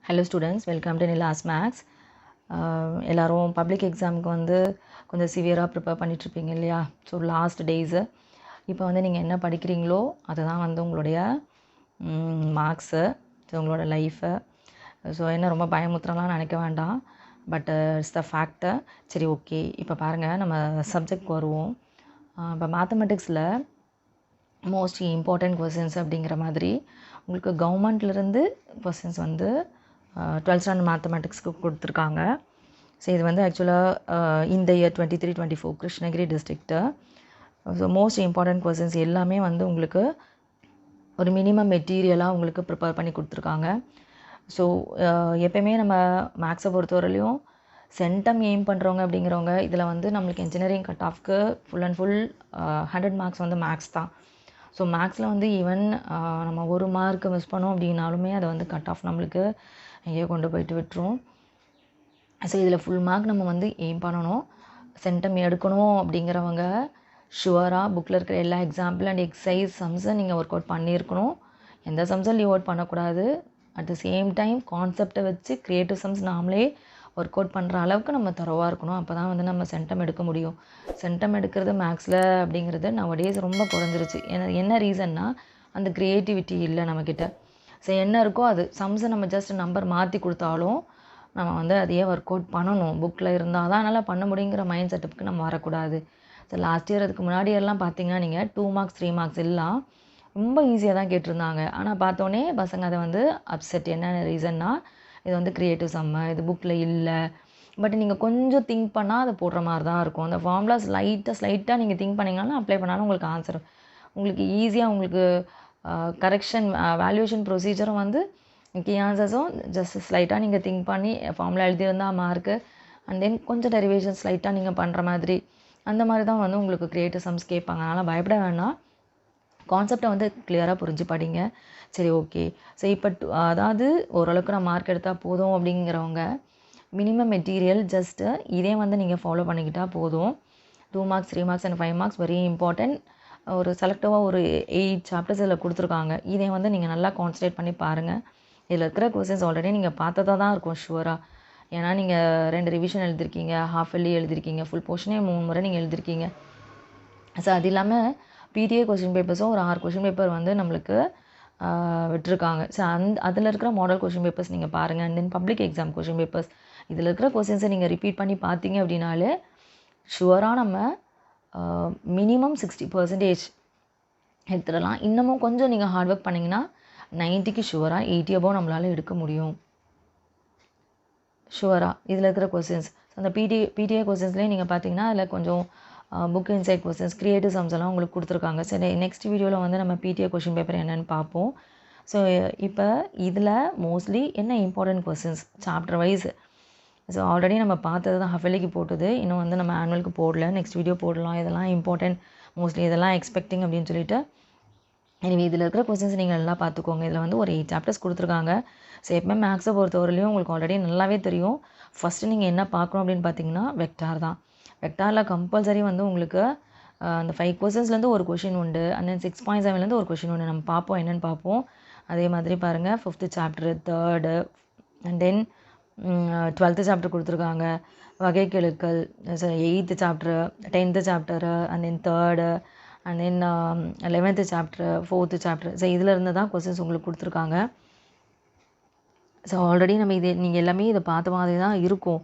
Hello students, welcome to Nila's maths. எல்லோரும் public எக்ஸாமுக்கு வந்து கொஞ்சம் சிவியராக ப்ரிப்பேர் பண்ணிகிட்ருப்பீங்க இல்லையா? ஸோ லாஸ்ட் டேஸு இப்போ வந்து நீங்கள் என்ன படிக்கிறீங்களோ அதுதான் வந்து உங்களுடைய மார்க்ஸு, ஸோ உங்களோட லைஃபு. ஸோ என்ன ரொம்ப பயமுத்துறலாம் நினைக்க வேண்டாம், பட் இட்ஸ் த ஃபேக்ட்டு. சரி, ஓகே. இப்போ பாருங்கள், நம்ம சப்ஜெக்ட் வருவோம். இப்போ மேத்தமெட்டிக்ஸில் மோஸ்ட் இம்பார்ட்டண்ட் கொஸ்டின்ஸ் அப்படிங்கிற மாதிரி உங்களுக்கு கவர்மெண்ட்லேருந்து கொஸ்டின்ஸ் வந்து 12th ஸ்டாண்டர்ட் மேத்தமெட்டிக்ஸ்க்கு கொடுத்துருக்காங்க. ஸோ இது வந்து ஆக்சுவலாக இந்த year 23-24 Krishnagiri district. So most important questions எல்லாமே வந்து உங்களுக்கு ஒரு மினிமம் மெட்டீரியலாக உங்களுக்கு ப்ரிப்பேர் பண்ணி கொடுத்துருக்காங்க. ஸோ எப்போயுமே நம்ம மேக்ஸை பொறுத்தவரையிலையும் சென்டம் எய்ம் பண்ணுறவங்க அப்படிங்கிறவங்க இதில் வந்து நம்மளுக்கு இன்ஜினியரிங் கட் ஆஃப்க்கு ஃபுல் அண்ட் ஃபுல் 100 மார்க்ஸ் வந்து மேக்ஸ் தான். ஸோ மேக்ஸில் வந்து ஈவன் நம்ம ஒரு மார்க்கு மிஸ் பண்ணோம் அப்படின்னாலுமே அதை வந்து கட் ஆஃப் நம்மளுக்கு எங்கேயோ கொண்டு போயிட்டு விட்டுரும். ஸோ இதில் ஃபுல் மார்க் நம்ம வந்து எய்ம் பண்ணணும், சென்டம் எடுக்கணும் அப்படிங்கிறவங்க ஷுவராக புக்கில் இருக்கிற எல்லா எக்ஸாம்பிள் அண்ட் எக்ஸசைஸ் சம்ஸை நீங்கள் ஒர்க் அவுட் பண்ணியிருக்கணும். எந்த சம்ஸும் லீவ் அவுட் பண்ணக்கூடாது. அட் த சேம் டைம் கான்செப்டை வச்சு க்ரியேட்டிவ் சம்ஸ் நாமளே ஒர்க் அவுட் பண்ணுற அளவுக்கு நம்ம தரவாக இருக்கணும். அப்போ தான் வந்து நம்ம சென்டம் எடுக்க முடியும். சென்டம் எடுக்கிறது மேக்ஸில் அப்படிங்கிறது நவடேஸ் ரொம்ப குறைஞ்சிருச்சு. என்ன ரீசன்னா அந்த க்ரியேட்டிவிட்டி இல்லை நம்மக்கிட்ட. ஸோ என்ன இருக்கோ அது சம்ஸை நம்ம ஜஸ்ட் நம்பர் மாற்றி கொடுத்தாலும் நம்ம வந்து அதையே ஒர்க் அவுட் பண்ணணும். புக்கில் இருந்தால் தான் நல்லா பண்ண முடியுங்கிற மைண்ட் செட்டப்புக்கு நம்ம வரக்கூடாது. ஸோ லாஸ்ட் இயர் அதுக்கு முன்னாடி எல்லாம் பார்த்தீங்கன்னா நீங்கள் 2 மார்க்ஸ் 3 மார்க்ஸ் எல்லாம் ரொம்ப ஈஸியாக தான் கேட்டிருந்தாங்க. ஆனால் பார்த்தோன்னே பசங்க அதை வந்து அப்செட். என்ன ரீசன்னா, இது வந்து க்ரியேட்டிவ் சம்மு, இது புக்கில் இல்லை. பட் நீங்கள் கொஞ்சம் திங்க் பண்ணால் அதை போடுற மாதிரி தான் இருக்கும். அந்த ஃபார்முலாஸ் ஸ்லைட்டாக நீங்கள் திங்க் பண்ணிங்கனாலும் அப்ளை பண்ணாலும் உங்களுக்கு ஆன்சர் உங்களுக்கு ஈஸியாக உங்களுக்கு கரெக்ஷன் வேல்யூவேஷன் ப்ரொசீஜரும் வந்து கீ ஆன்சர்ஸும் ஜஸ்ட் ஸ்லைட்டாக நீங்கள் திங்க் பண்ணி ஃபார்முலா எழுதியிருந்தால் மார்க்கு, அண்ட் தென் கொஞ்சம் டெரிவேஷன் ஸ்லைட்டாக நீங்கள் பண்ணுற மாதிரி அந்த மாதிரி தான் வந்து உங்களுக்கு க்ரியேட்டிவ் சம்ஸ் கேட்பாங்க. அதனால் பயப்பட வேண்டாம், கான்செப்டை வந்து கிளியராக புரிஞ்சு படிங்க. சரி, ஓகே. ஸோ இப்போ அதாவது ஓரளவுக்கு நான் மார்க் எடுத்தால் போதும் அப்படிங்கிறவங்க மினிமம் மெட்டீரியல் ஜஸ்ட்டு இதே வந்து நீங்கள் ஃபாலோ பண்ணிக்கிட்டால் போதும். 2 marks 3 marks and 5 marks very important. ஒரு செலக்டிவாக ஒரு 8 சாப்டர்ஸ் இதில் கொடுத்துருக்காங்க. இதை வந்து நீங்கள் நல்லா கான்சன்ட்ரேட் பண்ணி பாருங்கள். இதில் இருக்கிற கொஸ்டின்ஸ் ஆல்ரெடி நீங்கள் பார்த்ததாக தான் இருக்கும் ஷுவராக. ஏன்னா நீங்கள் 2 ரிவிஷன் எழுதிருக்கீங்க, ஹாஃப் இயர்லி எழுதிருக்கீங்க, ஃபுல் போர்ஷனே 3 முறை நீங்கள் எழுதிருக்கீங்க. ஸோ அது இல்லாமல் பிடிஏ கொஸ்டின் பேப்பர்ஸும் ஒரு 6 கொஸ்டின் பேப்பர் வந்து நம்மளுக்கு விட்டுருக்காங்க. ஸோ அதில் இருக்கிற மாடல் கொஸ்டின் பேப்பர்ஸ் நீங்கள் பாருங்கள். And then public exam question papers இதில் இருக்கிற கொஸ்டின்ஸை நீங்கள் ரிப்பீட் பண்ணி பார்த்தீங்க அப்படின்னாலே ஷுவராக நம்ம மினிமம் 60% எடுத்துடலாம். இன்னமும் கொஞ்சம் நீங்கள் ஹார்ட் ஒர்க் பண்ணிங்கன்னா 90க்கு ஷுவராக 80 அபோவ் நம்மளால் எடுக்க முடியும் ஷுவராக. இதில் இருக்கிற கொஸ்டின்ஸ் அந்த பிடிஏ கொஸ்டின்ஸ்லேயே நீங்கள் பார்த்தீங்கன்னா அதில் கொஞ்சம் book inside questions, creative sums எல்லாம் உங்களுக்கு கொடுத்துருக்காங்க. சரி, நெக்ஸ்ட் வீடியோவில் வந்து நம்ம பிடிஏ கொஸ்டின் பேப்பர் என்னென்னு பார்ப்போம். ஸோ இப்போ இதில் மோஸ்ட்லி என்ன important questions chapter wise. So already நம்ம பார்த்தது தான் ஹஃபலிக்கு போட்டது, இன்னும் வந்து நம்ம ஆனுவலுக்கு போடல. நெக்ஸ்ட் வீடியோ போடலாம். இதெல்லாம் இம்பார்ட்டன்ட், மோஸ்ட்லி இதெல்லாம் எக்ஸ்பெக்டிங் அப்படின்னு சொல்லிட்டு. எனவே இதில் இருக்கிற கொஸ்டின்ஸ் நீங்கள் நல்லா பார்த்துக்கோங்க. இதில் வந்து ஒரு 8 சாப்டர்ஸ் கொடுத்துருக்காங்க. ஸோ எப்பவுமே மேக்ஸை பொறுத்தவரையிலையும் உங்களுக்கு ஆல்ரெடி நல்லாவே தெரியும். ஃபஸ்ட்டு நீங்கள் என்ன பார்க்கணும் அப்படின்னு பார்த்தீங்கன்னா வெக்டார் தான். வெக்டாரில் கம்பல்சரி வந்து உங்களுக்கு அந்த 5 கொஸ்டின்ஸ்லேருந்து ஒரு கொஷின் உண்டு. அண்ட் தென் 6.7லேருந்து ஒரு கொஷின் உண்டு. நம்ம பார்ப்போம் என்னென்னு பார்ப்போம். அதே மாதிரி பாருங்கள், 5th chapter, 3rd and then 12th chapter கொடுத்துருக்காங்க, வகைக்கெழுக்கள். 8th chapter, 10th chapter, and then 3rd and then 11th chapter, 4th chapter. So இதில் இருந்து தான் கொஸ்டின்ஸ் உங்களுக்கு கொடுத்துருக்காங்க. ஸோ ஆல்ரெடி நம்ம நீங்கள் எல்லாமே இதை பார்த்த மாதிரி தான் இருக்கும்.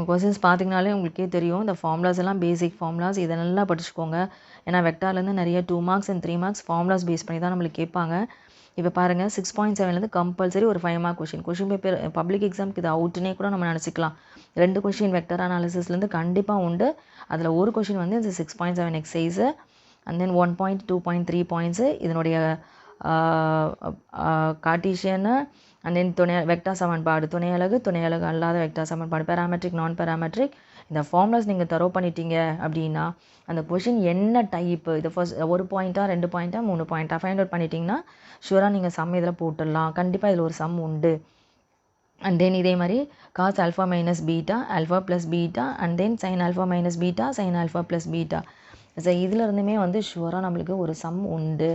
கொஸ்டின்ஸ் பார்த்தீங்கனாலே உங்களுக்கே தெரியும். இந்த ஃபார்முலாஸ் எல்லாம் பேசிக் ஃபார்முலாஸ், இதை நல்லா படிச்சுக்கோங்க. ஏன்னா வெக்டார்லேருந்து நிறைய 2 marks and 3 marks formulas base பண்ணி தான் நம்மளுக்கு கேட்பாங்க. இப்போ பாருங்கள், 6.7லேருந்து கம்பல்சரி ஒரு 5 மார்க் கொஷின் பேப்பர் பப்ளிக் எக்ஸாமுக்கு இது அவுட்டுனே கூட நம்ம நினச்சிக்கலாம். 2 கொஷின் வெக்டர் அனாலிசிஸ்லேருந்து கண்டிப்பாக உண்டு. அதில் ஒரு கொஷின் வந்து இந்த 6.7 excise, and then 1 point 2.3 points இதனுடைய கார்ட்டீசியனு, அண்ட் தென் வெக்டார் சமன்பாடு, துணை அலகு அல்லாத வெக்டார் சமன்பாடு, பேராமெட்ரிக் நான் பேராமெட்ரிக். இந்த ஃபார்முலாஸ் நீங்கள் தரோ பண்ணிட்டீங்க அப்படின்னா அந்த கொஷின் என்ன டைப்பு, இது ஃபர்ஸ்ட் 1 பாயிண்ட்டா 2 பாயிண்ட்டா 3 பாயிண்ட்டா ஃபைண்ட் அவுட் பண்ணிட்டீங்கன்னா ஷூராக நீங்கள் சம் இதில் போட்டுடலாம். கண்டிப்பாக இதில் ஒரு சம் உண்டு. அண்ட் தென் இதே மாதிரி cos alpha minus beta, alpha plus beta, and then sine alpha minus beta, sine alpha plus beta. So இதில் இருந்துமே வந்து ஷுவராக நம்மளுக்கு ஒரு சம் உண்டு.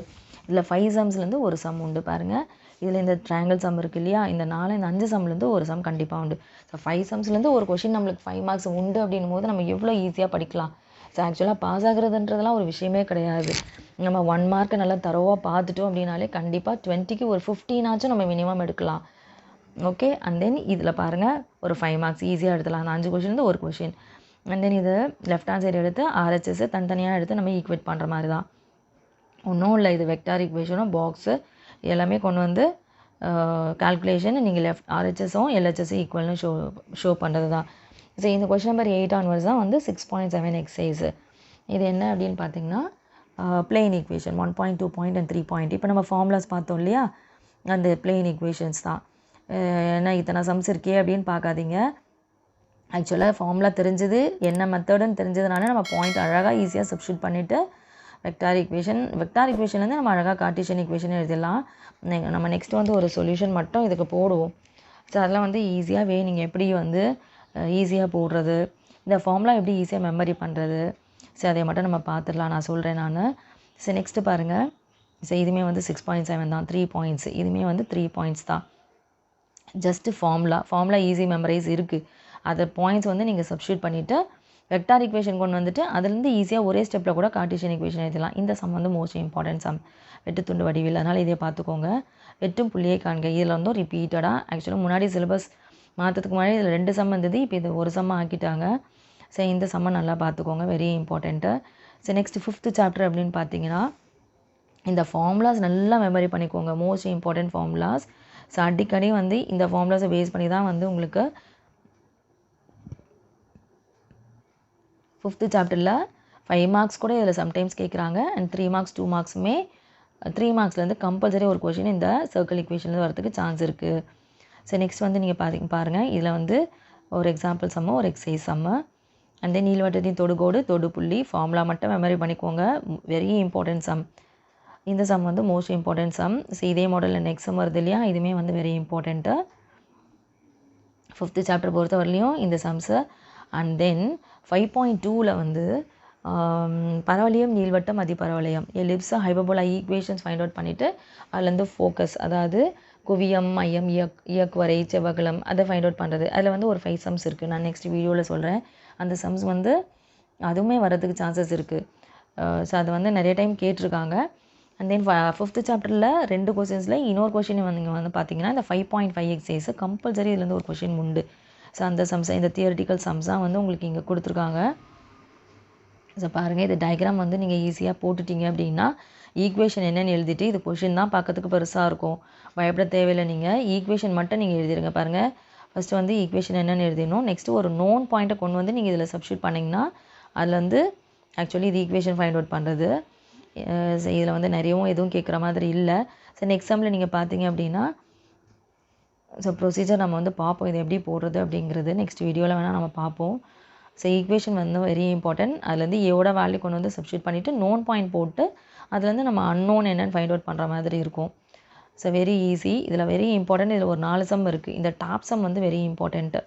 இதில் 5 சம்ஸ்லேருந்து ஒரு சம் உண்டு. பாருங்கள், இதில் இந்த ட்ரையாங்கிள் சம் இருக்குது இல்லையா, இந்த 4 இந்த 5 சம்லேருந்து ஒரு சம் கண்டிப்பாக உண்டு. ஸோ 5 சம்ஸ்லேருந்து ஒரு கொஷின் நம்மளுக்கு 5 மார்க்ஸ் உண்டு அப்படின்னும் போது நம்ம எவ்வளோ ஈஸியாக படிக்கலாம். ஸோ ஆக்சுவலாக பாஸ் ஆகுறதுன்றதுலாம் ஒரு விஷயமே கிடையாது. நம்ம 1 மார்க்கை நல்லா தரோவாக பார்த்துட்டோம் அப்படின்னாலே கண்டிப்பாக 20க்கு ஒரு 15 நம்ம மினிமம் எடுக்கலாம். ஓகே, அண்ட் தென் இதில் பாருங்கள் ஒரு 5 மார்க்ஸ் ஈஸியாக எடுத்துலாம். அந்த 5 கொஷின் ஒரு கொஷின். அண்ட் தென் இது லெஃப்ட் ஹேண்ட் சைடு எடுத்து ஆர்ஹெச்எஸ் தனித்தனியாக எடுத்து நம்ம ஈக்குவேட் பண்ணுற மாதிரி தான். ஒன்றும் இல்லை, இது வெக்டார் ஈக்குவேஷனும் பாக்ஸு எல்லாமே கொண்டு வந்து கால்குலேஷன் நீங்கள் லெஃப்ட் ஆர்ஹெச்எஸும் எல்ஹெச்எஸும் ஈக்குவல்னு ஷோ பண்ணுறது தான். ஸோ இந்த கொஷின் நம்பர் 8 ஆன்வர்ட்ஸ் தான் வந்து 6.7 எக்ஸசைஸு. இது என்ன அப்படின்னு பார்த்தீங்கன்னா plain equation 1.2 point and 3 point. இப்போ நம்ம ஃபார்முலாஸ் பார்த்தோம் இல்லையா, அந்த பிளெயின் ஈக்குவேஷன்ஸ் தான். ஏன்னா இத்தனை சம்ஸ் இருக்கே அப்படின்னு பார்க்காதீங்க. ஆக்சுவலாக ஃபார்முலா தெரிஞ்சது என்ன மெத்தடுன்னு தெரிஞ்சதுனால நம்ம பாயிண்ட் அழகாக ஈஸியாக சப்ஸ்டியூட் பண்ணிவிட்டு வெக்டார் ஈக்குவேஷன்லேருந்து நம்ம அழகாக கார்ட்டீசியன் ஈக்குவேஷன் எழுதிடலாம். நம்ம நெக்ஸ்ட் வந்து ஒரு சொல்யூஷன் மட்டும் இதுக்கு போடுவோம். ஸோ அதெல்லாம் வந்து ஈஸியாகவே நீங்கள் எப்படி வந்து ஈஸியாக போடுறது, இந்த ஃபார்முலா எப்படி ஈஸியாக மெமரி பண்ணுறது, ஸோ அதை மட்டும் நம்ம பார்த்துடலாம். நான் சொல்கிறேன் நான். ஸோ நெக்ஸ்ட்டு பாருங்கள். ஸோ இதுவுமே வந்து 6.7 தான், 3 பாயிண்ட்ஸ். இதுவுமே வந்து 3 பாயிண்ட்ஸ் தான். ஜஸ்ட்டு ஃபார்முலா ஈஸி மெமரைஸ் இருக்குது. அதை பாயிண்ட்ஸ் வந்து நீங்கள் சப்ஸ்டியூட் பண்ணிவிட்டு வெக்டார் ஈக்குவேஷன் கொண்டு வந்துட்டு அதுலேருந்து ஈஸியாக ஒரே ஸ்டெப்பில் கூட கார்ட்டீசியன் ஈக்குவேஷன் எழுதலாம். இந்த சம் வந்து மோஸ்ட் இம்பார்ட்டன்ட் சம், வெட்டு துண்டு வடிவில். அதனால் இதை பார்த்துக்கோங்க. வெட்டும் புள்ளியை காண்க. இதில் வந்து ரிப்பீட்டடாக ஆக்சுவலாக முன்னாடி சிலபஸ் மாற்றத்துக்கு முன்னாடி இதில் 2 சம் இருந்தது, இப்போ இது ஒரு சம்மாக ஆக்கிட்டாங்க. ஸோ இந்த சம்மை நல்லா பார்த்துக்கோங்க, very important. So next 5th chapter அப்படின்னு பார்த்தீங்கன்னா இந்த ஃபார்முலாஸ் நல்லா மெமரி பண்ணிக்கோங்க, மோஸ்ட் இம்பார்ட்டன்ட் ஃபார்முலாஸ். ஸோ அடிக்கடி வந்து இந்த ஃபார்முலாஸை பேஸ் பண்ணி தான் வந்து உங்களுக்கு 5th சாப்டரில் 5 மார்க்ஸ் கூட இதில் சம்டைம்ஸ் கேட்குறாங்க. அண்ட் 3 மார்க்ஸ் 2 மார்க்ஸுமே 3 மார்க்ஸ்லேருந்து கம்பல்சரி ஒரு கொஷின் இந்த சர்க்கிள் ஈக்குவேஷன்லேருந்து வரதுக்கு சான்ஸ் இருக்குது. ஸோ நெக்ஸ்ட் வந்து நீங்கள் பாருங்கள், இதில் வந்து ஒரு எக்ஸாம்பிள் சம்மு, ஒரு எக்ஸசைஸ் சம்மு, அண்ட் தென் நீள்வட்டத்தின் தொடுகோடு தொடு புள்ளி. ஃபார்முலா மட்டும் மெமரி பண்ணிக்கோங்க, வெரி இம்பார்ட்டன்ட் சம். இந்த சம் வந்து மோஸ்ட் இம்பார்ட்டன்ட் சம். ஸோ இதே மாடலில் நெக்ஸ்ட் சம் வருது இல்லையா, இதுவுமே வந்து வெரி இம்பார்ட்டண்ட்டு 5th சாப்டர் பொறுத்த வரலையும் இந்த சம்ஸு. அண்ட் தென் 5.2ல் வந்து பரவளையம் நீள்வட்டம் அதிபரவளையம் ellipse hyperbola equations find out பண்ணிவிட்டு அதுலேருந்து ஃபோக்கஸ், அதாவது குவியம் மையம் இயக்குவரை செவ்வகலம் அதை ஃபைண்ட் அவுட் பண்ணுறது. அதில் வந்து ஒரு 5 சம்ஸ் இருக்குது, நான் நெக்ஸ்ட் வீடியோவில் சொல்கிறேன். அந்த சம்ஸ் வந்து அதுவுமே வரதுக்கு சான்சஸ் இருக்குது. ஸோ அது வந்து நிறைய டைம் கேட்டிருக்காங்க. அண்ட் தென் 5th சாப்டரில் 2 கொஷின்ஸில் இன்னொரு கொஷின் வந்து பார்த்தீங்கன்னா இந்த 5.5 எக்ஸசைஸ் கம்பல்சரி இதுலேருந்து ஒரு கொஷின் உண்டு. ஸோ அந்த சம்ஸை இந்த தியரிட்டிக்கல் சம்ஸ் தான் வந்து உங்களுக்கு இங்கே கொடுத்துருக்காங்க. ஸோ பாருங்கள், இது டயக்ராம் வந்து நீங்கள் ஈஸியாக போட்டுட்டீங்க அப்படின்னா ஈக்குவேஷன் என்னென்னு எழுதிட்டு இது கொஷின் தான் பார்க்கறதுக்கு பெருசாக இருக்கும், பயப்பட தேவையில்லை. நீங்கள் ஈக்குவேஷன் மட்டும் நீங்கள் எழுதிடுங்க. பாருங்கள், ஃபஸ்ட்டு வந்து ஈக்குவேஷன் என்னென்னு எழுதிடணும். நெக்ஸ்ட்டு ஒரு நோன் பாயிண்ட்டை கொண்டு வந்து நீங்கள் இதில் சப்ஸ்டியூட் பண்ணிங்கன்னா அதில் வந்து ஆக்சுவலி இது ஈக்குவேஷன் ஃபைண்ட் அவுட் பண்ணுறது. இதில் வந்து நிறையவும் எதுவும் கேட்குற மாதிரி இல்லை. ஸோ நெக்ஸ்ட் சம்மில் நீங்கள் பார்த்தீங்க அப்படின்னா ஸோ ப்ரொசீஜர் நம்ம வந்து பார்ப்போம், இது எப்படி போடுறது அப்படிங்கிறது நெக்ஸ்ட் வீடியோவில் வேணால் நம்ம பார்ப்போம். ஸோ ஈக்குவேஷன் வந்து வெரி இம்பார்ட்டன்ட். அதுலேருந்து ஏவோட வேல்யூ கொண்டு வந்து சப்ஸ்டியூட் பண்ணிவிட்டு நோன் பாயிண்ட் போட்டு அதுலேருந்து நம்ம அன்னோன் என்னென்னு ஃபைண்ட் அவுட் பண்ணுற மாதிரி இருக்கும். So very easy. இதில் வெரி இம்பார்ட்டன்ட், இதில் ஒரு 4 சம் இருக்குது. இந்த டாப் சம் வந்து வெரி இம்பார்ட்டண்ட்டு.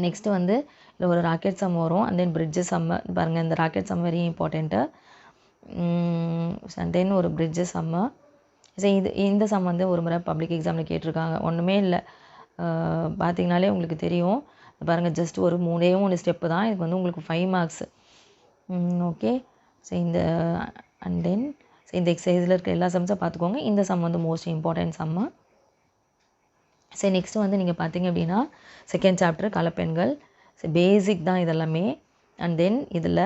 நெக்ஸ்ட்டு வந்து இதில் ஒரு ராக்கெட் சம் வரும். அண்ட் தென் பிரிட்ஜு சம்மு பாருங்கள், இந்த rocket sum very important. And then ஒரு பிரிட்ஜு சம்மு. ஸோ இந்த சம் வந்து ஒரு முறை பப்ளிக் எக்ஸாமில் கேட்டிருக்காங்க. ஒன்றுமே இல்லை, பார்த்திங்கனாலே உங்களுக்கு தெரியும். பாருங்கள், ஜஸ்ட் ஒரு 3 ஸ்டெப்பு தான். இதுக்கு வந்து உங்களுக்கு 5 மார்க்ஸ். ஓகே, ஸோ இந்த அண்ட் தென் ஸோ இந்த எக்ஸசைஸில் இருக்க எல்லா சம்ஸும் பார்த்துக்கோங்க. இந்த சம் வந்து மோஸ்ட் இம்பார்ட்டன்ட் சம்மு. ஸோ நெக்ஸ்ட்டு வந்து நீங்கள் பார்த்தீங்க அப்படின்னா 2nd சாப்டர் கலப்பெண்கள். ஸோ பேசிக் தான் இதெல்லாமே. அண்ட் தென் இதில்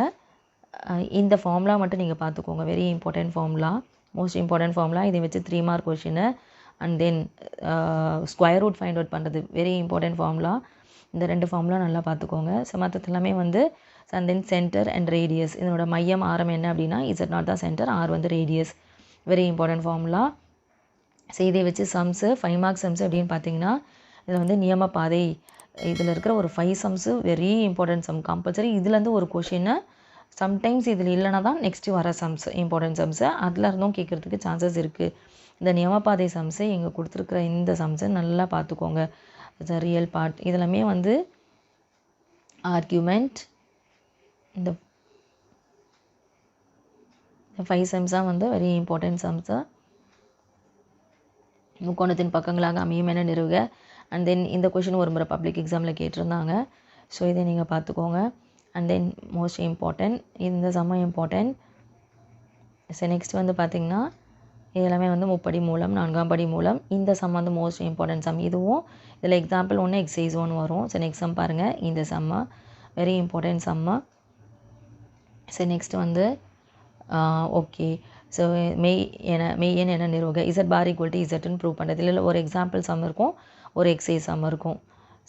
இந்த ஃபார்முலா மட்டும் நீங்கள் பார்த்துக்கோங்க, very important formula, most important formula. இதை வச்சு 3 mark question. And then square root find out பண்ணுறது வெரி இம்பார்ட்டன்ட் ஃபார்முலா. இந்த 2 ஃபார்முலா நல்லா பார்த்துக்கோங்க. ஸோ மற்றது எல்லாமே வந்து and then center and radius, இதனோட மையம் ஆரம் என்ன அப்படின்னா Z0 தான் சென்டர், R வந்து radius, very important formula. So இதை வச்சு சம்ஸு 5 மார்க் சம்ஸ் அப்படின்னு பார்த்தீங்கன்னா இதில் வந்து நியம பாதை, இதில் இருக்கிற ஒரு 5 sums very important sum compulsory. இதுலேருந்து ஒரு கொஷின்னு சம்டைம்ஸ் இதில் இல்லைனா தான் நெக்ஸ்ட்டு வர சம்ஸ் இம்பார்ட்டன்ட் சம்ஸு அதில் இருந்தும் கேட்குறதுக்கு சான்சஸ் இருக்குது. இந்த நியமப்பாதை சம்ஸு இங்கே கொடுத்துருக்குற இந்த சம்ஸை நல்லா பார்த்துக்கோங்க. It's a real part. இதெல்லாமே வந்து ஆர்கியூமெண்ட். இந்த 5 சம்ஸாக வந்து வெரி இம்பார்ட்டன்ட் சம்ஸு. முக்கோணத்தின் பக்கங்களாக அமையும் என நிறுவுக. அண்ட் தென் இந்த கொஷின் ஒரு முறை பப்ளிக் எக்ஸாமில் கேட்டிருந்தாங்க. ஸோ இதை நீங்கள் பார்த்துக்கோங்க. அண்ட் தென் மோஸ்ட் இம்பார்ட்டன்ட் இந்த சம்ம இம்பார்ட்டன்ட். ஸோ நெக்ஸ்ட் வந்து பார்த்திங்கன்னா இது எல்லாமே வந்து முப்படி மூலம் 4ஆம் படி மூலம். இந்த சம் வந்து மோஸ்ட் இம்பார்ட்டன்ட் சம். இதுவும் இதில் எக்ஸாம்பிள் 1 எக்ஸசைஸ் 1 வரும். ஸோ நெக்ஸ்ட் சம் பாருங்கள். இந்த சம்ம வெரி இம்பார்ட்டன்ட் சம்ம. ஸோ நெக்ஸ்ட் வந்து ஓகே. ஸோ மெய் என நிறுவுக. இசட் பார் ஈக்குவல் டு இசட்னு ப்ரூவ் பண்ணுறது. இல்லை ஒரு எக்ஸாம்பிள் சம் இருக்கும், ஒரு எக்ஸசைஸ் சம் இருக்கும்.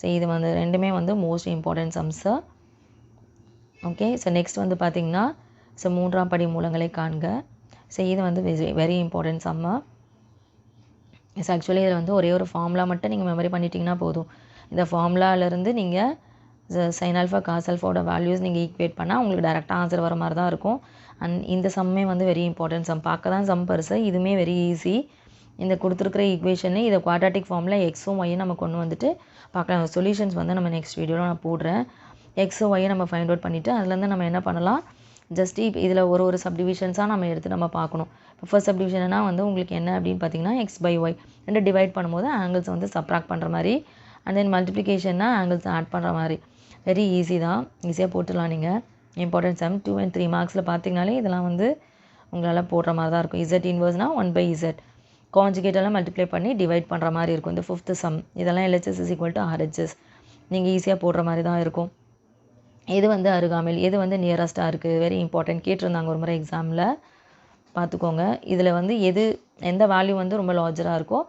ஸோ இது வந்து ரெண்டுமே வந்து most important sums. Okay. So next வந்து பார்த்திங்கன்னா ஸோ 3ஆம் படி மூலங்களை காண்க. ஸோ இது வந்து வெரி இம்பார்ட்டன்ட் சம்மு. ஸோ ஆக்சுவலி இதில் வந்து ஒரே ஒரு ஃபார்முலா மட்டும் நீங்கள் மெமரி பண்ணிட்டீங்கன்னா போதும். இந்த ஃபார்முலாவிலேருந்து நீங்கள் சைன் ஆல்ஃபா காஸ் ஆல்ஃபாவோட வேல்யூஸ் நீங்கள் ஈக்குவேட் பண்ணால் உங்களுக்கு டேரெக்டாக ஆன்சர் வர மாதிரி தான் இருக்கும். அண்ட் இந்த சம்மே வந்து வெரி இம்பார்ட்டன்ட் சம். பார்க்க தான் சம் பெருசு, இதுவுமே வெரி ஈஸி. இந்த கொடுத்துருக்குற ஈக்குவேஷனே இதை குவாட்ராட்டிக் ஃபார்மில் எக்ஸும் ஒய்யும் நம்ம கொண்டு வந்துட்டு பார்க்கலாம். சொல்யூஷன்ஸ் வந்து நம்ம நெக்ஸ்ட் வீடியோவில் நான் போடுறேன். எக்ஸும் ஒய்யை நம்ம ஃபைண்ட் அவுட் பண்ணிவிட்டு அதுலேருந்து நம்ம என்ன பண்ணலாம், ஜஸ்ட் இப்போ இதில் ஒரு சப்டிவிஷன்ஸாக நம்ம எடுத்து நம்ம பார்க்கணும். இப்போ ஃபர்ஸ்ட் சப்டிவிஷன்னா வந்து உங்களுக்கு என்ன அப்படின்னு பார்த்தீங்கன்னா எக்ஸ் பை ஒய் ரெண்டு டிவைட் பண்ணும்போது ஆங்கிள்ஸ் வந்து சப்ராக்ட் பண்ணுற மாதிரி, அண்ட் தென் மல்டிப்ளிகேஷன்னா ஆங்கிள்ஸ் ஆட் பண்ணுற மாதிரி. வெரி ஈஸி தான், ஈஸியாக போட்டுடலாம். நீங்கள் இம்பார்ட்டன்ட் சம் 2 and 3 மார்க்ஸில் பார்த்தீங்கனாலே இதெல்லாம் வந்து உங்களால் போடுற மாதிரி தான் இருக்கும். இசட் இன்வர்ஸ்னால் 1/z கான்ஜுகேட்டெல்லாம் மல்டிப்ளை பண்ணி டிவைட் பண்ணுற மாதிரி இருக்கும். இந்த 5th சம் இதெல்லாம் LHS is equal to RHS நீங்கள் ஈஸியாக போடுற மாதிரி தான் இருக்கும். எது வந்து அருகாமையில், எது வந்து நியரஸ்ட்டாக இருக்குது, வெரி இம்பார்ட்டன்ட் கேட்டிருந்தாங்க ஒரு முறை எக்ஸாமில், பார்த்துக்கோங்க. இதில் வந்து எந்த வேல்யூ வந்து ரொம்ப லார்ஜராக இருக்கோ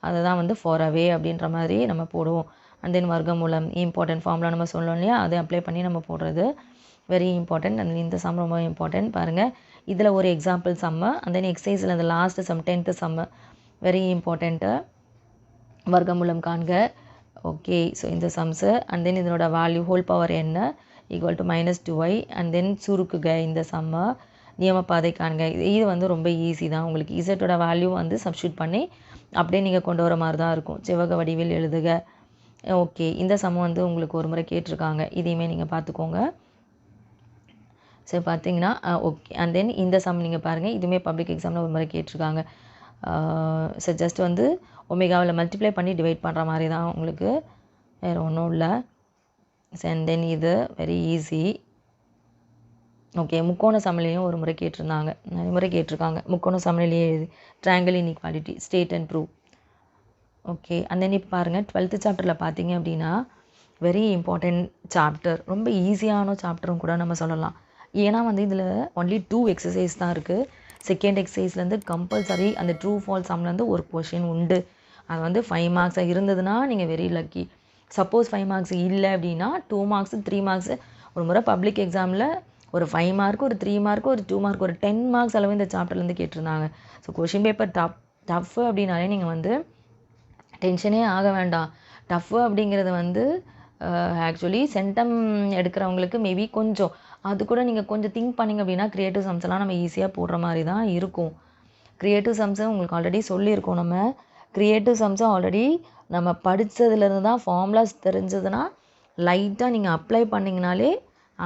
அதை தான் வந்து ஃபார் அவே அப்படின்ற மாதிரி நம்ம போடுவோம். அண்ட் தென் வர்க்கமூலம் இம்பார்ட்டன்ட் ஃபார்முலா நம்ம சொல்லணும் இல்லையா, அதை அப்ளை பண்ணி நம்ம போடுறது வெரி இம்பார்ட்டன்ட். அண்ட் இந்த சம் ரொம்ப இம்பார்ட்டன்ட். பாருங்கள் இதில் ஒரு எக்ஸாம்பிள் சம்மு, அண்ட் தென் எக்ஸசைஸில் அந்த last sum 10th sum very important. வர்க்கமூலம் காண்க. ஓகே. ஸோ இந்த சம்ஸு அண்ட் தென் இதனோட வேல்யூ ஹோல் பவர் என்ன equal to -2y and then சுருக்குக இந்த சம்மை. நியமப்பாதை காண்க. இது வந்து ரொம்ப ஈஸி தான். உங்களுக்கு இசட்டோட வேல்யூ வந்து சப்ஸ்டியூட் பண்ணி அப்படியே நீங்கள் கொண்டு வர மாதிரி தான் இருக்கும். செவ்வக வடிவில் எழுதுக. ஓகே. இந்த சம் வந்து உங்களுக்கு ஒரு முறை கேட்டிருக்காங்க, இதையுமே நீங்கள் பார்த்துக்கோங்க. ஸோ பார்த்தீங்கன்னா ஓகே. அண்ட் தென் இந்த சம் நீங்கள் பாருங்கள், இதுவுமே பப்ளிக் எக்ஸாமில் ஒரு முறை கேட்டிருக்காங்க. ஸோ ஜஸ்ட் வந்து ஒமேகாவில் மல்டிப்ளை பண்ணி டிவைட் பண்ணுற மாதிரி தான் உங்களுக்கு, வேறு ஒன்றும் இல்லை. அண்ட் தென் இது வெரி ஈஸி. ஓகே. முக்கோண சமநிலையும் ஒரு முறை கேட்டிருந்தாங்க, நிறைய முறை கேட்டிருக்காங்க. முக்கோண சமநிலையே எழுதி triangle inequality state and prove. Okay. And தென் இப்போ பாருங்கள் 12th சாப்டரில் பார்த்தீங்க அப்படின்னா வெரி இம்பார்ட்டண்ட் சாப்டர், ரொம்ப ஈஸியான சாப்டரும் கூட நம்ம சொல்லலாம். ஏன்னா வந்து இதில் ஒன்லி 2 எக்ஸசைஸ் தான் இருக்குது. செகண்ட் எக்ஸசைஸ்லேருந்து கம்பல்சரி அந்த ட்ரூ ஃபால்ஸ் சம்லேருந்து ஒரு கொஷின் உண்டு. அது வந்து 5 மார்க்ஸாக இருந்ததுன்னா நீங்கள் வெரி லக்கி. சப்போஸ் 5 மார்க்ஸ் இல்லை அப்படின்னா 2 மார்க்ஸு 3 மார்க்ஸு ஒரு முறை பப்ளிக் எக்ஸாமில் ஒரு 5 மார்க்கு, ஒரு 3 மார்க்கு, ஒரு 2 மார்க், ஒரு 10 மார்க்ஸ் அளவு இந்த சாப்டர்லேருந்து கேட்டிருந்தாங்க. ஸோ கொஷின் பேப்பர் டஃப்பு அப்படின்னாலே நீங்கள் வந்து டென்ஷனே ஆக வேண்டாம். டஃப்பு அப்படிங்கிறது வந்து ஆக்சுவலி சென்டம் எடுக்கிறவங்களுக்கு மேபி கொஞ்சம் அது கூட நீங்கள் கொஞ்சம் திங்க் பண்ணிங்க அப்படின்னா க்ரியேட்டிவ் சம்ஸ்லாம் நம்ம ஈஸியாக போடுற மாதிரி தான் இருக்கும். க்ரியேட்டிவ் சம்ஸை உங்களுக்கு ஆல்ரெடி சொல்லியிருக்கோம். நம்ம க்ரியேட்டிவ் சம்ஸை ஆல்ரெடி நம்ம படித்ததுலேருந்து தான் ஃபார்முலாஸ் தெரிஞ்சதுன்னா லைட்டாக நீங்கள் அப்ளை பண்ணிங்கனாலே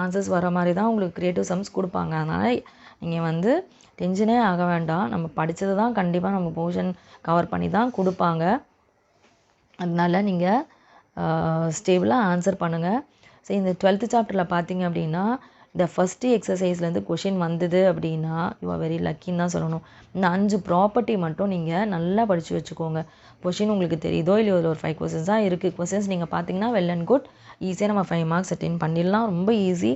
ஆன்சர்ஸ் வர மாதிரி தான் உங்களுக்கு க்ரியேட்டிவ் சம்ஸ் கொடுப்பாங்க. அதனால் நீங்கள் வந்து டென்ஷனே ஆக வேண்டாம். நம்ம படித்தது தான் கண்டிப்பாக நம்ம போர்ஷன் கவர் பண்ணி தான் கொடுப்பாங்க. அதனால் நீங்கள் ஸ்டேபிளாக ஆன்சர் பண்ணுங்கள். ஸோ இந்த 12th சாப்டரில் பார்த்தீங்க அப்படின்னா இந்த ஃபஸ்ட்டு எக்ஸசைஸ்லேருந்து கொஷின் வந்தது அப்படின்னா யூ ஆர் வெரி லக்கின்னு தான் சொல்லணும். இந்த 5 ப்ராப்பர்ட்டி மட்டும் நீங்கள் நல்லா படித்து வச்சுக்கோங்க. கொஷின் உங்களுக்கு தெரியுதோ இல்லையோ ஒரு 5 கொஷின்ஸ் தான் இருக்குது. கொஷின்ஸ் நீங்கள் பார்த்தீங்கன்னா வெல் அண்ட் குட், ஈஸியாக நம்ம 5 மார்க்ஸ் அட்டெண்ட் பண்ணிடலாம், ரொம்ப ஈஸி.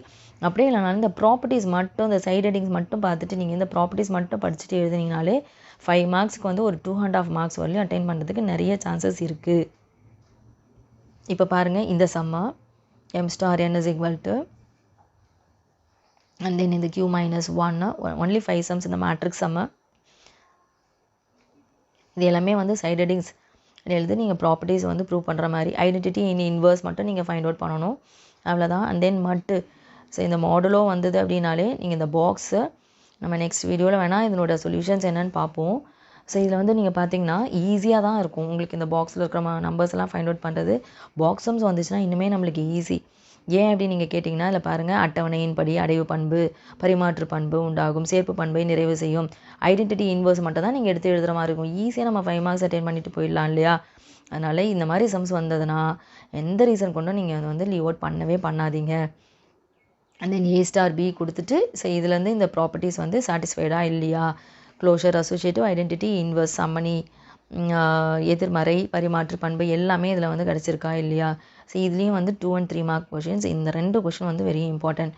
அப்படியே இல்லைனாலும் இந்த ப்ராப்பர்ட்டிஸ் மட்டும், இந்த சைட் ஹெட்டிங்ஸ் மட்டும் பார்த்துட்டு நீங்கள் இந்த ப்ராப்பர்ட்டிஸ் மட்டும் படிச்சுட்டு எழுதுனீங்கனாலே 5 மார்க்ஸ்க்கு வந்து ஒரு 2.5 மார்க்ஸ் வரலையும் அட்டெண்ட் பண்ணுறதுக்கு நிறைய சான்சஸ் இருக்குது. இப்போ பாருங்கள் இந்த சம்மா m star n is equal to and then in the q minus 1 only 5 sums in the matrix sum. இது எல்லாமே வந்து சைட் ஹெட்டிங்ஸ் எழுதி நீங்கள் ப்ராப்பர்ட்டிஸ் வந்து ப்ரூவ் பண்ணுற மாதிரி ஐடென்டிட்டி இன் இன்வர்ஸ் மட்டும் நீங்கள் ஃபைண்ட் அவுட் பண்ணணும், அவ்வளோதான். அண்ட் தென் மட்டு ஸோ இந்த மாடலோ வந்தது அப்படின்னாலே நீங்கள் இந்த பாக்ஸு நம்ம நெக்ஸ்ட் வீடியோவில் வேணால் இதனோட சொல்யூஷன்ஸ் என்னென்னு பார்ப்போம். ஸோ இதில் வந்து நீங்கள் பார்த்தீங்கன்னா ஈஸியாக தான் இருக்கும் உங்களுக்கு இந்த பாக்ஸில் இருக்கிற நம்பர்ஸ் எல்லாம் ஃபைண்ட் அவுட் பண்ணுறது. பாக்ஸ் சம்ஸ் வந்துச்சுன்னா இன்னுமே நம்மளுக்கு ஈஸி. ஏன் அப்படின்னு நீங்கள் கேட்டிங்கன்னா இதில் பாருங்கள், அட்டவணையின்படி அடைவு பண்பு, பரிமாற்று பண்பு உண்டாகும், சேர்ப்பு பண்பை நிறைவு செய்யும், ஐடென்டிட்டி இன்வர்ஸ் மட்டும் தான் நீங்கள் எடுத்து எழுதுகிற மாதிரி இருக்கும். ஈஸியாக நம்ம 5 மார்க்ஸ் அட்டைன் பண்ணிட்டு போயிடலாம் இல்லையா? அதனால் இந்த மாதிரி சம்ஸ் வந்ததுன்னா எந்த ரீசன் கொண்டும் நீங்கள் அதை வந்து லீவ் அவுட் பண்ணவே பண்ணாதீங்க. அண்ட் தென் A*B கொடுத்துட்டு இதுலேருந்து இந்த ப்ராப்பர்ட்டிஸ் வந்து சாட்டிஸ்ஃபைடாக இல்லையா, க்ளோஷர், அசோசியேட்டிவ், ஐடென்டிட்டி, இன்வர்ஸ், சம்மணி, எதிர்மறை, பரிமாற்று பண்பு எல்லாமே இதில் வந்து கிடச்சிருக்கா இல்லையா. இதுலேயும் வந்து 2 and 3 மார்க் கொஷின்ஸ். இந்த 2 கொஷின் வந்து வெரி இம்பார்ட்டன்ட்.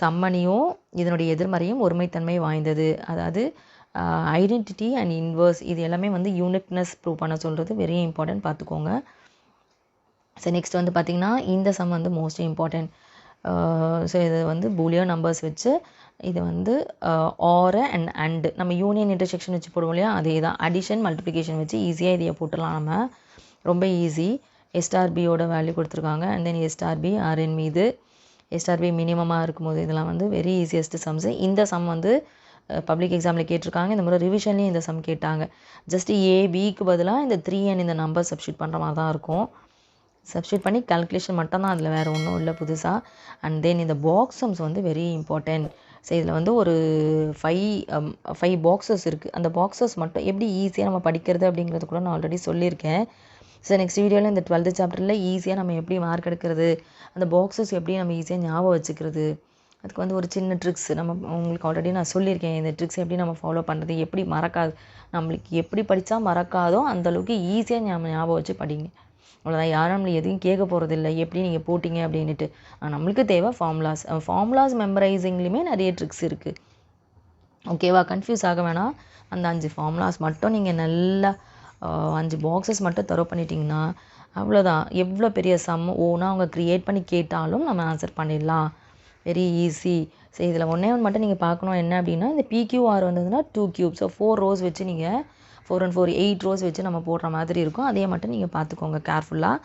சம்மணியும் இதனுடைய எதிர்மறையும் ஒருமைத்தன்மை வாய்ந்தது, அதாவது ஐடென்டிட்டி அண்ட் இன்வர்ஸ் இது எல்லாமே வந்து யூனிக்னஸ் ப்ரூவ் பண்ண சொல்கிறது வெரி இம்பார்ட்டன்ட், பார்த்துக்கோங்க. நெக்ஸ்ட் வந்து பார்த்திங்கன்னா இந்த சம் வந்து மோஸ்ட் இம்பார்ட்டன்ட். இது வந்து பூலியன் நம்பர்ஸ் வச்சு இது வந்து ஆர் அண்ட் நம்ம யூனியன் இன்டர்செக்ஷன் வச்சு போடுவோம் இல்லையா, அதே தான். அடிஷன் மல்டிப்ளிகேஷன் வச்சு ஈஸியாக இதையை போட்டுடலாம் நம்ம, ரொம்ப ஈஸி. A*Bயோட வேல்யூ கொடுத்துருக்காங்க. அண்ட் தென் A*B Rn மீது A*B மினிமமாக இருக்கும்போது இதெல்லாம் வந்து வெரி ஈஸியஸ்ட் சம்ஸு. இந்த சம் வந்து பப்ளிக் எக்ஸாமில் கேட்டிருக்காங்க. இந்த முறை ரிவிஷன்லேயும் இந்த சம் கேட்டாங்க. ஜஸ்ட் A,Bக்கு பதிலாக இந்த 3 and இந்த நம்பர் சப்ஸ்டியூட் பண்ணுற மாதிரி தான் இருக்கும். சப்ஸ்டியூட் பண்ணி கால்குலேஷன் மட்டும் தான், அதில் வேறு ஒன்றும் இல்லை புதுசாக. அண்ட் தென் இந்த பாக்ஸ் சம்ஸ் வந்து வெரி இம்பார்ட்டன்ட். இதில் வந்து ஒரு 5 பாக்ஸஸ் இருக்குது. அந்த பாக்ஸஸ் மட்டும் எப்படி ஈஸியாக நம்ம படிக்கிறது அப்படிங்கிறது கூட நான் ஆல்ரெடி சொல்லியிருக்கேன். நெக்ஸ்ட் வீடியோவில் இந்த 12th சாப்டரில் ஈஸியாக நம்ம எப்படி மார்க் எடுக்கிறது, அந்த பாக்ஸஸ் எப்படி நம்ம ஈஸியாக ஞாபகம் வச்சுக்கிறது, அதுக்கு வந்து ஒரு சின்ன ட்ரிக்ஸ் நம்ம உங்களுக்கு ஆல்ரெடி நான் சொல்லியிருக்கேன். இந்த ட்ரிக்ஸ் எப்படி நம்ம ஃபாலோ பண்ணுறது, எப்படி மறக்காது, நம்மளுக்கு எப்படி படித்தா மறக்காதோ அந்தளவுக்கு ஈஸியாக ஞாபகம் வச்சு படிங்க. அவ்வளோதான். யாரும் நம்மளை எதையும் கேட்க போகிறது இல்லை எப்படி நீங்கள் போட்டிங்க அப்படின்ட்டு. நம்மளுக்கு தேவை ஃபார்முலாஸ் மெமரைசிங்லேயுமே நிறைய ட்ரிக்ஸ் இருக்குது. ஓகேவா? கன்ஃபியூஸ் ஆக வேணாம். அந்த 5 ஃபார்முலாஸ் மட்டும் நீங்கள் நல்லா 5 பாக்ஸஸ் மட்டும் தரவு பண்ணிட்டீங்கன்னா அவ்வளோதான். எவ்வளோ பெரிய சம் ஓனா அவங்க க்ரியேட் பண்ணி கேட்டாலும் நம்ம ஆன்சர் பண்ணிடலாம், வெரி ஈஸி. இதில் ஒன்றே ஒன்று மட்டும் நீங்கள் பார்க்கணும், என்ன அப்படின்னா இந்த PQR வந்ததுன்னா 2 cube, 4 rows வச்சு நீங்கள் 4 and 4 8 rows வச்சு நம்ம போடுற மாதிரி இருக்கும். அதே மட்டும் நீங்கள் பார்த்துக்கோங்க கேர்ஃபுல்லாக.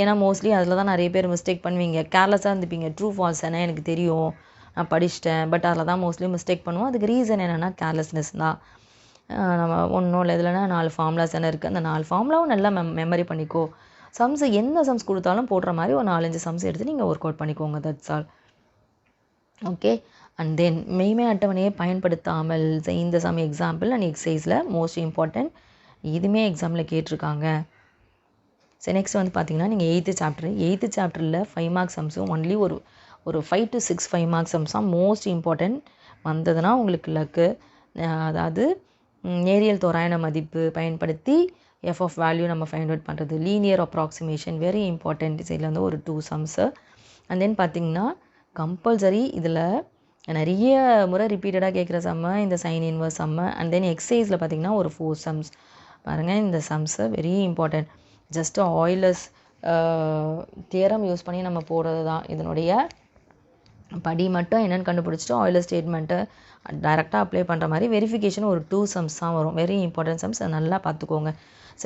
ஏன்னா மோஸ்ட்லி அதில் தான் நிறைய பேர் மிஸ்டேக் பண்ணுவீங்க, கேர்லெஸ்ஸாக இருந்துப்பீங்க. ட்ரூ ஃபால்ஸ் என்ன எனக்கு தெரியும், நான் படிச்சிட்டேன், பட் அதில் தான் மோஸ்ட்லி மிஸ்டேக் பண்ணுவோம். அதுக்கு ரீசன் என்னென்னா கேர்லெஸ்னஸ் தான். நம்ம ஒன்றும் இல்லை, இதுலனா 4 ஃபார்முலாஸ் தானே இருக்குது, அந்த 4 ஃபார்முலாவும் நல்லா மெமரி பண்ணிக்கோ. சம்ஸ் எந்த சம்ஸ் கொடுத்தாலும் போடுற மாதிரி ஒரு 4-5 சம்ஸ் எடுத்து நீங்கள் ஒர்க் அவுட் பண்ணிக்கோங்க, that's all. Okay. And then மெய்மை அட்டவணையை பயன்படுத்தாமல் இந்த சம் எக்ஸாம்பிள் அண்ட் எக்ஸசைஸில் மோஸ்ட் இம்பார்ட்டன்ட், இதுவுமே எக்ஸாமில் கேட்டிருக்காங்க. நெக்ஸ்ட் வந்து பார்த்தீங்கன்னா நீங்கள் 8th சாப்டரில் 5 மார்க் சம்ஸும் ஒன்லி ஒரு 5 to 6 5 மார்க் சம்ஸாக மோஸ்ட் இம்பார்ட்டன்ட் வந்ததுன்னா உங்களுக்கு லக்கு. அதாவது நேரியல் தோராயன மதிப்பு பயன்படுத்தி f வேல்யூ நம்ம ஃபைண்ட் அவுட் பண்ணுறது, லீனியர் அப்ராக்சிமேஷன் வெரி இம்பார்ட்டன்ட். இதில் வந்து ஒரு 2 சம்ஸு. அண்ட் தென் பார்த்திங்கன்னா கம்பல்சரி இதில் நிறைய முறை ரிப்பீட்டடாக கேட்குற சம்மு இந்த sine inverse sum. And then எக்ஸசைஸில் பார்த்திங்கன்னா ஒரு 4 சம்ஸ் பாருங்கள். இந்த sums very important. Just Euler's theorem use பண்ணி நம்ம போடுறது தான். இதனுடைய படி மட்டும் என்னென்னு கண்டுபிடிச்சிட்டு ஆயிலர் ஸ்டேட்மெண்ட்டை டைரெக்டாக அப்ளை பண்ணுற மாதிரி வெரிஃபிகேஷன் ஒரு 2 சம்ஸ் தான் வரும். வெரி இம்பார்ட்டன்ட் சம்ஸ், அதை நல்லா பார்த்துக்கோங்க.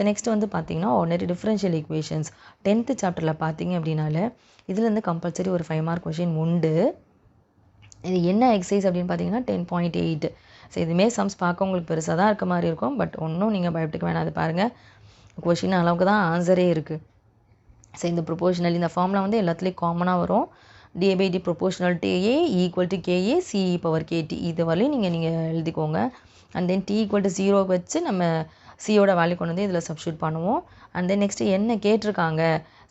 நெக்ஸ்ட் வந்து பார்த்திங்கன்னா ஆர்டினரி டிஃபரன்ஷியல் ஈக்குவேஷன்ஸ் 10th சாப்டரில் பார்த்தீங்க அப்படின்னாலே இதுலேருந்து கம்பல்சரி ஒரு 5 மார்க் கொஷின் உண்டு. இது என்ன எக்ஸசைஸ் அப்படின்னு பார்த்தீங்கன்னா 10.8. இதுமாரி சம்ஸ் பார்க்க உங்களுக்கு பெருசாக தான் இருக்க மாதிரி இருக்கும், பட் ஒன்றும் நீங்கள் பயப்பட்டுக்க வேணாம். அது பாருங்கள், கொஷின் அளவுக்கு தான் ஆன்சரே இருக்குது. இந்த ப்ரொபோஷனல் இந்த ஃபார்முலா வந்து எல்லாத்துலேயும் காமனாக வரும். d/d proportional to a equal to ka c power kt, இது வரலையும் நீங்கள் எழுதிக்கோங்க. And then t equal to 0 வச்சு நம்ம சியோட வேல்யூ கொண்டு வந்து இதில் சப்ஸ்டியூட் பண்ணுவோம். அண்ட் தென் நெக்ஸ்ட்டு என்ன கேட்டிருக்காங்க,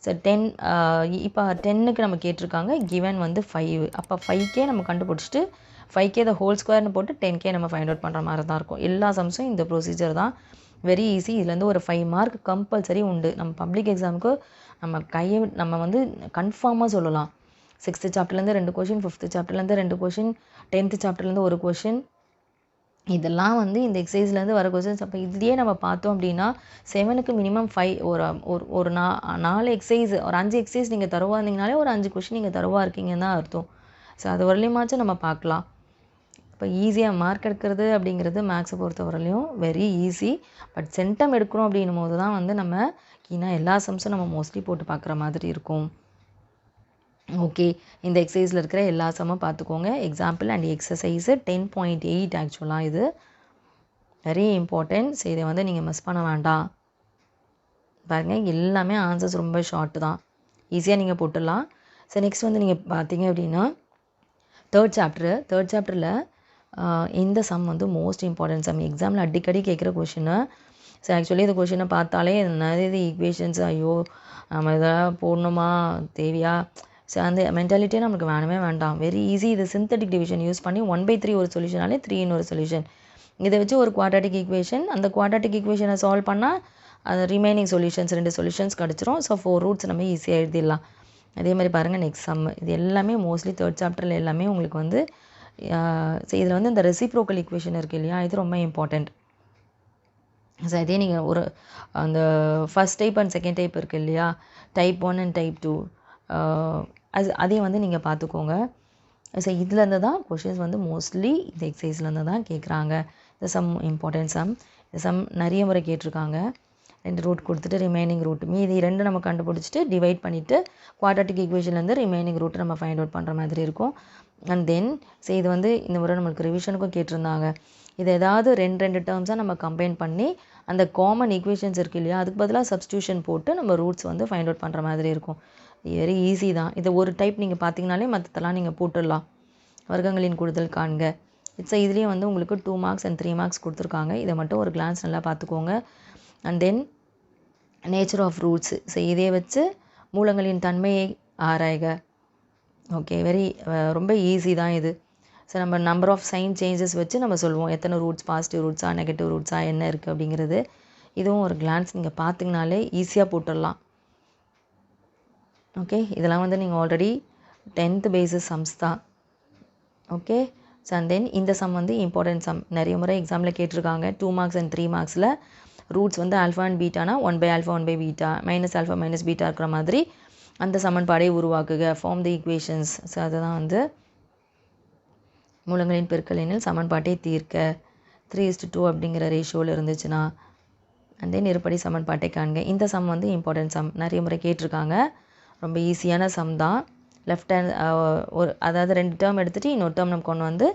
10 இப்போ 10க்கு நம்ம கேட்டிருக்காங்க, கிவன் வந்து 5. அப்போ 5k நம்ம கண்டுபிடிச்சிட்டு 5k the whole squareனு போட்டு 10k நம்ம ஃபைண்ட் அவுட் பண்ணுற மாதிரி தான் இருக்கும். எல்லா சம்ஸும் இந்த ப்ரொசீஜர் தான், வெரி ஈஸி. இதுலேருந்து ஒரு 5 மார்க் கம்பல்சரி உண்டு. நம்ம பப்ளிக் எக்ஸாமுக்கு நம்ம வந்து கன்ஃபார்மாக சொல்லலாம். 6th சாப்டர்லேருந்து 2 question, 5th சாப்டர்லேருந்து 2 question, 10th சாப்டர்லேருந்து ஒரு கொஷின், இதெல்லாம் வந்து இந்த எக்ஸசைஸ்லேருந்து வர கொஷின்ஸ். அப்போ இதுலேயே நம்ம பார்த்தோம் அப்படின்னா 7க்கு மினிமம் 5 ஒரு 4 எக்ஸசைஸ் ஒரு 5 எக்ஸசைஸ் நீங்கள் தருவா இருந்தீங்கனாலே ஒரு 5 கொஷின் நீங்கள் தருவா இருக்கீங்கன்னு தான் அர்த்தம். அது வரலையுமாச்சும் நம்ம பார்க்கலாம். இப்போ ஈஸியாக மார்க் எடுக்கிறது அப்படிங்கிறது மேக்ஸை பொறுத்த வரலையும் வெரி ஈஸி. பட் சென்டம் எடுக்கிறோம் அப்படின்னும் போது தான் வந்து நம்ம எல்லா சம்ஸும் நம்ம மோஸ்ட்லி போட்டு பார்க்குற மாதிரி இருக்கும். ஓகே, இந்த எக்ஸசைஸில் இருக்கிற எல்லா சம்மும் பார்த்துக்கோங்க. எக்ஸாம்பிள் அண்ட் எக்ஸசைஸு 10.8 ஆக்சுவலாக இது வெரி இம்பார்ட்டன்ட். இதை வந்து நீங்கள் மிஸ் பண்ண வேண்டாம். பாருங்கள், எல்லாமே ஆன்சர்ஸ் ரொம்ப ஷார்ட்டு தான், ஈஸியாக நீங்கள் போட்டுடலாம். ஸோ நெக்ஸ்ட் வந்து நீங்கள் பார்த்தீங்க அப்படின்னா தேர்ட் சாப்டரில் இந்த சம் வந்து மோஸ்ட் இம்பார்ட்டன்ட் சம், எக்ஸாமில் அடிக்கடி கேட்குற கொஷினு. ஸோ ஆக்சுவலி இந்த கொஷினை பார்த்தாலே நிறைய ஈக்குவேஷன்ஸ், ஐயோ நம்ம இதெல்லாம் போடணுமா, தேவையா, ஸோ அந்த மென்டாலிட்டியே நமக்கு வேணவே வேண்டாம். Very easy. இது சிந்தட்டிக் டிவிஷன் யூஸ் பண்ணி 1/3 ஒரு சொல்யூஷனாலே 3 ஒரு சொல்யூஷன். இதை வச்சு ஒரு குவாட்ராட்டிக் ஈக்குவேஷன், அந்த குவாட்ராட்டிக் ஈக்குவேஷனை சால்வ் பண்ணால் அது ரிமைனிங் சொல்யூஷன்ஸ் 2 சொல்யூஷன்ஸ் கிடச்சிரும். ஸோ 4 ரூட்ஸ் நம்ம ஈஸியாக எழுதிடலாம். அதே மாதிரி பாருங்கள் நெக்ஸ்ட் சம். இது எல்லாமே மோஸ்ட்லி தேர்ட் சாப்டரில் எல்லாமே உங்களுக்கு வந்து இதில் வந்து இந்த ரெசிப்ரோக்கல் ஈக்குவேஷன் இருக்குது இல்லையா, இது ரொம்ப இம்பார்ட்டண்ட். ஸோ அதே நீங்கள் ஒரு அந்த first type and second type இருக்குது இல்லையா, டைப் 1 அண்ட் டைப் 2, அதையும் வந்து நீங்கள் பார்த்துக்கோங்க. ஸோ இதுலேருந்து தான் கொஷின்ஸ் வந்து மோஸ்ட்லி இந்த எக்ஸசைஸ்லேருந்து தான் கேட்குறாங்க. இந்த சம் இம்பார்ட்டன்ட் சம். இந்த சம் நிறைய முறை கேட்டிருக்காங்க. 2 ரூட் கொடுத்துட்டு ரிமைனிங் ரூட் மீதி 2 நம்ம கண்டுபிடிச்சிட்டு டிவைட் பண்ணிவிட்டு குவாட்ராட்டிக் ஈக்குவேஷன்லேருந்து ரிமைனிங் ரூட் நம்ம ஃபைண்ட் அவுட் பண்ணுற மாதிரி இருக்கும். அண்ட் தென் இது வந்து இந்த முறை நம்மளுக்கு ரிவிஷனுக்கும் கேட்டிருந்தாங்க. இது ஏதாவது 2 டேர்ம்ஸாக நம்ம கம்பைன் பண்ணி அந்த காமன் ஈக்குவேஷன்ஸ் இருக்குது இல்லையா, அதுக்கு பதிலாக சப்ஸ்டியூஷன் போட்டு நம்ம ரூட்ஸ் வந்து ஃபைண்ட் அவுட் பண்ணுற மாதிரி இருக்கும். வெரி ஈஸி தான். இதை ஒரு டைப் நீங்கள் பார்த்தீங்கனாலே மற்றதெல்லாம் நீங்கள் போட்டுடலாம். வர்க்கங்களின் கூடுதல் காண்க. இதுலேயும் வந்து உங்களுக்கு 2 மார்க்ஸ் அண்ட் 3 மார்க்ஸ் கொடுத்துருக்காங்க. இதை மட்டும் ஒரு கிளான்ஸ் நல்லா பார்த்துக்கோங்க. And then nature of roots. So இதே வச்சு மூலங்களின் தன்மையை ஆராய்க. ஓகே, ரொம்ப ஈஸி தான் இது. ஸோ நம்ம நம்பர் ஆஃப் சைன் சேஞ்சஸ் வச்சு நம்ம சொல்லுவோம் எத்தனை ரூட்ஸ், பாசிட்டிவ் ரூட்ஸா நெகட்டிவ் ரூட்ஸா என்ன இருக்குது அப்படிங்கிறது. இதுவும் ஒரு கிளான்ஸ் நீங்கள் பார்த்திங்கனாலே ஈஸியாக போட்டுடலாம். ஓகே, இதெல்லாம் வந்து நீங்கள் ஆல்ரெடி 10th பேசிஸ் சம்ஸ் தான். ஓகே, ஸோ அண்ட் தென் இந்த சம் வந்து இம்பார்ட்டன்ட் சம். நிறைய முறை எக்ஸாமில் கேட்டிருக்காங்க. 2 மார்க்ஸ் அண்ட் 3 மார்க்ஸில் ரூட்ஸ் வந்து ஆல்ஃபா அண்ட் பீட்டானா 1/α 1/β -α -β இருக்கிற மாதிரி அந்த சமன்பாடை உருவாக்குக, ஃபார்ம் தி ஈக்குவேஷன்ஸ். ஸோ அதுதான் வந்து மூலங்களின் பெருக்கல் எண்ணில் சமன்பாட்டை தீர்க்க 3:2 அப்படிங்கிற ரேஷியோவில் இருந்துச்சுன்னா. அண்ட் தென் இருபடி சமன்பாட்டை காண்க. இந்த சம் வந்து இம்பார்ட்டன்ட் சம், நிறைய முறை கேட்டிருக்காங்க. ரொம்ப ஈஸியான சம் தான். லெஃப்ட் ஹேண்ட் அதாவது 2 டேர்ம் எடுத்துகிட்டு இன்னொரு டேர்ம் நம்ம கொண்டு வந்து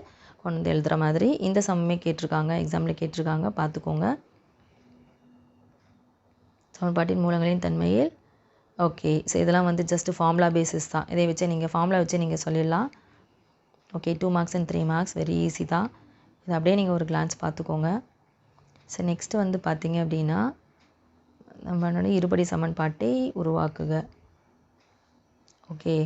எழுதுகிற மாதிரி இந்த சம்மே கேட்டிருக்காங்க, எக்ஸாமில் கேட்டிருக்காங்க, பார்த்துக்கோங்க. சமன்பாட்டின் மூலங்களின் தன்மையில். ஓகே, ஸோ இதெல்லாம் வந்து ஜஸ்ட் ஃபார்முலா பேசிஸ் தான். இதை வச்சு நீங்கள் ஃபார்முலா வச்சு நீங்கள் சொல்லிடலாம். Okay, 2 marks and 3 marks very easy தான். இதை அப்படியே நீங்கள் ஒரு கிளான்ஸ் பார்த்துக்கோங்க. ஸோ நெக்ஸ்ட்டு வந்து பார்த்தீங்க அப்படின்னா நம்மளோட இருபடி சமன்பாட்டை உருவாக்குக. ஓகே,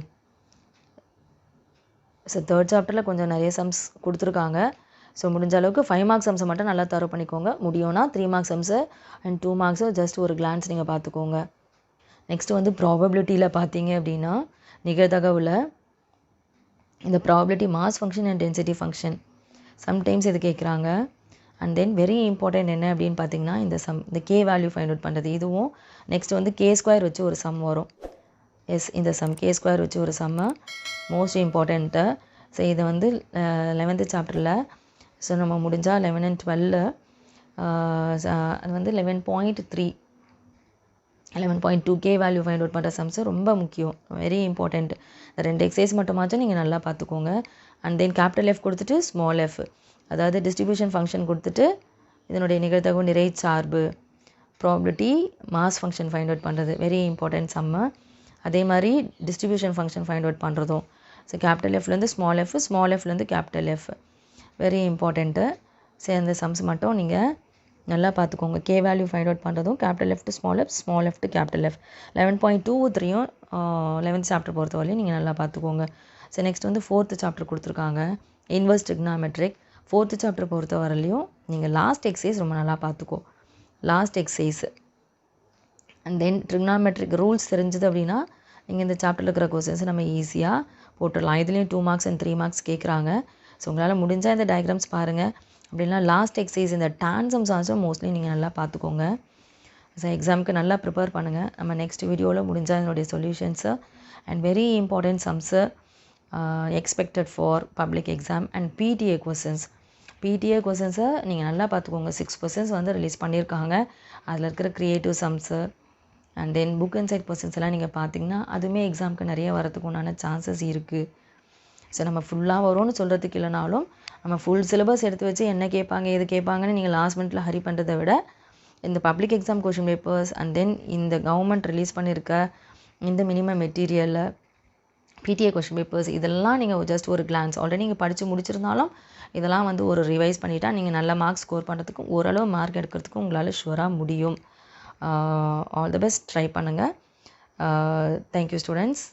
ஸோ தேர்ட் சாப்டரில் கொஞ்சம் நிறைய சம்ஸ் கொடுத்துருக்காங்க. ஸோ முடிஞ்ச அளவுக்கு 5 மார்க்ஸ் சம்ஸை மட்டும் நல்லா தரவு பண்ணிக்கோங்க. முடியும்னா 3 marks sums and 2 marks just ஒரு கிளான்ஸ் நீங்கள் பார்த்துக்கோங்க. நெக்ஸ்ட்டு வந்து ப்ராபபிலிட்டியில் பார்த்தீங்க அப்படின்னா நிகழ்தகவில் இந்த probability mass function and density function sometimes இது கேட்குறாங்க. அண்ட் தென் வெரி இம்பார்ட்டன்ட் என்ன அப்படின்னு பார்த்தீங்கன்னா இந்த கே வேல்யூ ஃபைண்ட் அவுட் பண்ணுறது. இதுவும் நெக்ஸ்ட் வந்து k² வச்சு ஒரு சம் வரும். இந்த சம் k² வச்சு ஒரு சம்மு மோஸ்ட் இம்பார்ட்டண்ட்டு. ஸோ இதை வந்து 11th சாப்டரில் ஸோ நம்ம முடிஞ்சால் 11 and 12 அது வந்து 11.3 11.2 கே வேல்யூ ஃபைண்ட் அவுட் பண்ணுற சம்ஸு ரொம்ப முக்கியம், வெரி இம்பார்ட்டண்ட். 2 எக்ஸசைஸ் மட்டுமாச்சும் நீங்கள் நல்லா பார்த்துக்கோங்க. அண்ட் தென் கேபிட்டல் எஃப் கொடுத்துட்டு ஸ்மால் எஃப், அதாவது டிஸ்ட்ரிபியூஷன் ஃபங்க்ஷன் கொடுத்துட்டு இதனுடைய நிகழ்தகவு நிறை சார்பு probability mass function find out பண்ணுறது வெரி இம்பார்ட்டன்ட் சம்மு. அதே மாதிரி டிஸ்ட்ரிபியூஷன் ஃபங்க்ஷன் ஃபைண்ட் அவுட் பண்ணுறதும். ஸோ கேபிட்டல் எஃப்லேருந்து ஸ்மால் எஃப், ஸ்மால் எஃப்லேருந்து capital F very important. So அந்த சம்ஸ் மட்டும் நீங்கள் நல்லா பார்த்துக்கோங்க. கே வேல்யூ ஃபைண்ட் அவுட் பண்ணுறதும் capital F to small F, small F to capital F 11.2-3 11th chapter பொறுத்தவரையும் நீங்கள் நல்லா பார்த்துக்கோங்க. ஸோ நெக்ஸ்ட் வந்து 4th சாப்டர் கொடுத்துருக்காங்க இன்வர்ஸ் ட்ரிக்னாமெட்ரிக். 4th சாப்டர் பொறுத்தவரையிலையும் நீங்கள் லாஸ்ட் எக்ஸசைஸ் ரொம்ப நல்லா பார்த்துக்கோ, last exercise. And then trigonometric rules தெரிஞ்சது அப்படின்னா நீங்கள் இந்த சாப்டரில் இருக்கிற கொஸ்டின்ஸ் நம்ம ஈஸியாக போட்டுடலாம். இதுலேயும் 2 மார்க்ஸ் அண்ட் 3 மார்க்ஸ் கேட்குறாங்க. ஸோ உங்களால் முடிஞ்சால் இந்த டயக்ராம்ஸ் பாருங்கள். அப்படின்னா லாஸ்ட் எக்ஸசைஸ் இந்த டான்சம்ஸ் ஆச்சும் மோஸ்ட்லி நீங்கள் நல்லா பார்த்துக்கோங்க. ஸோ எக்ஸாமுக்கு நல்லா ப்ரிப்பேர் பண்ணுங்கள். நம்ம நெக்ஸ்ட் வீடியோவில் முடிஞ்சால் என்னுடைய solutions and very important sums expected for public exam and PTA questions. PTA கொஸ்டின்ஸை நீங்கள் நல்லா பார்த்துக்கோங்க. 6 கொஸ்டின்ஸ் வந்து ரிலீஸ் பண்ணியிருக்காங்க. அதில் இருக்கிற creative sums and then book and side questions எல்லாம் நீங்கள் பார்த்தீங்கன்னா அதுவுமே எக்ஸாமுக்கு நிறைய வரதுக்கு உண்டான சான்சஸ் இருக்குது. ஸோ நம்ம ஃபுல்லாக வரும்னு சொல்கிறதுக்கு இல்லைனாலும் நம்ம ஃபுல் சிலபஸ் எடுத்து வச்சு என்ன கேட்பாங்க எது கேட்பாங்கன்னு நீங்கள் லாஸ்ட் மினிட்ல ஹரி பண்ணுறதை விட இந்த public exam question papers and then இந்த கவர்மெண்ட் ரிலீஸ் பண்ணியிருக்க இந்த மினிமம் மெட்டீரியலில் பிடிஏ கொஷின் பேப்பர்ஸ் இதெல்லாம் நீங்கள் ஜஸ்ட் ஒரு கிளான்ஸ் ஆல்ரெடி நீங்கள் படித்து முடிச்சிருந்தாலும் இதெல்லாம் வந்து ஒரு ரிவைஸ் பண்ணிட்டா நீங்கள் நல்ல மார்க்ஸ் ஸ்கோர் பண்ணுறதுக்கும் ஓரளவு மார்க் எடுக்கிறதுக்கும் உங்களால் ஷுவராக முடியும். ஆல் தி பெஸ்ட், ட்ரை பண்ணுங்கள். Thank you students.